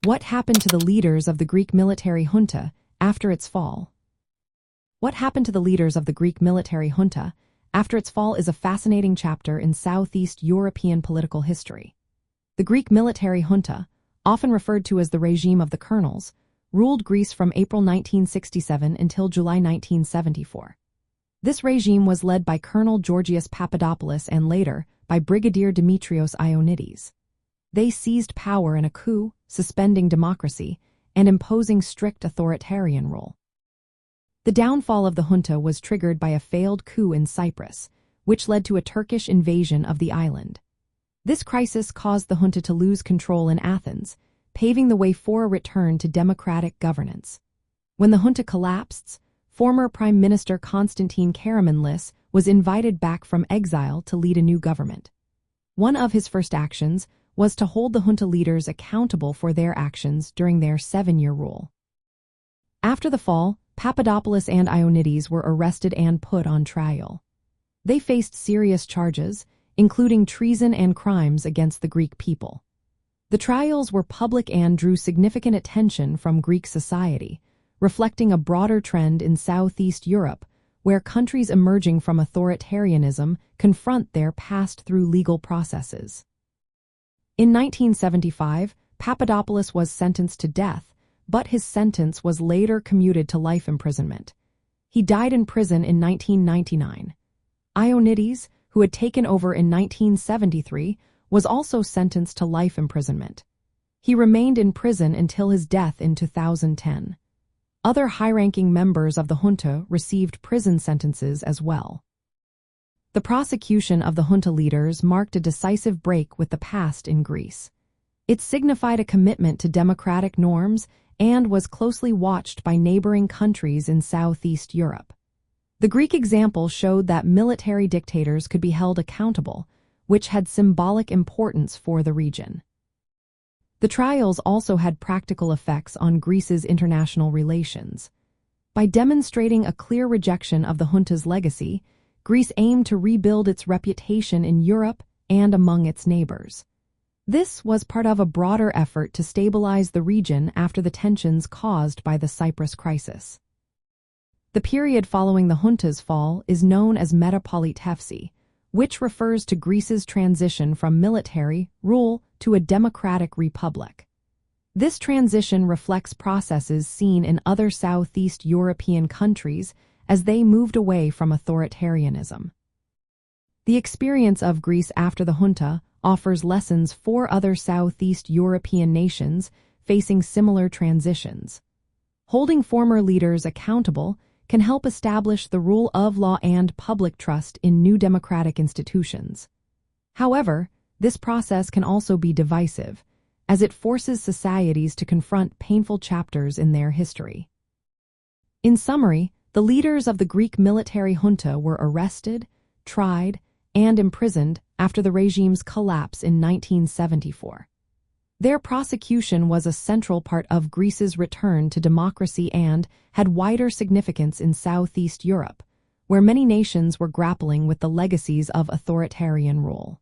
What happened to the leaders of the Greek military junta after its fall? What happened to the leaders of the Greek military junta after its fall is a fascinating chapter in Southeast European political history. The Greek military junta, often referred to as the regime of the colonels, ruled Greece from April 1967 until July 1974. This regime was led by Colonel Georgios Papadopoulos and later by Brigadier Dimitrios Ioannidis. They seized power in a coup, suspending democracy, and imposing strict authoritarian rule. The downfall of the junta was triggered by a failed coup in Cyprus, which led to a Turkish invasion of the island. This crisis caused the junta to lose control in Athens, paving the way for a return to democratic governance. When the junta collapsed, former Prime Minister Konstantin Karamanlis was invited back from exile to lead a new government. One of his first actions was to hold the junta leaders accountable for their actions during their 7-year rule. After the fall, Papadopoulos and Ioannidis were arrested and put on trial. They faced serious charges, including treason and crimes against the Greek people. The trials were public and drew significant attention from Greek society, reflecting a broader trend in Southeast Europe, where countries emerging from authoritarianism confront their past through legal processes. In 1975, Papadopoulos was sentenced to death, but his sentence was later commuted to life imprisonment. He died in prison in 1999. Ioannidis, who had taken over in 1973, was also sentenced to life imprisonment. He remained in prison until his death in 2010. Other high-ranking members of the junta received prison sentences as well. The prosecution of the junta leaders marked a decisive break with the past in Greece. It signified a commitment to democratic norms and was closely watched by neighboring countries in Southeast Europe. The Greek example showed that military dictators could be held accountable, which had symbolic importance for the region. The trials also had practical effects on Greece's international relations. By demonstrating a clear rejection of the junta's legacy, Greece aimed to rebuild its reputation in Europe and among its neighbors. This was part of a broader effort to stabilize the region after the tensions caused by the Cyprus crisis. The period following the junta's fall is known as Metapolitefsi, which refers to Greece's transition from military rule to a democratic republic. This transition reflects processes seen in other Southeast European countries as they moved away from authoritarianism. The experience of Greece after the junta offers lessons for other Southeast European nations facing similar transitions. Holding former leaders accountable can help establish the rule of law and public trust in new democratic institutions. However, this process can also be divisive, as it forces societies to confront painful chapters in their history. In summary, the leaders of the Greek military junta were arrested, tried, and imprisoned after the regime's collapse in 1974. Their prosecution was a central part of Greece's return to democracy and had wider significance in Southeast Europe, where many nations were grappling with the legacies of authoritarian rule.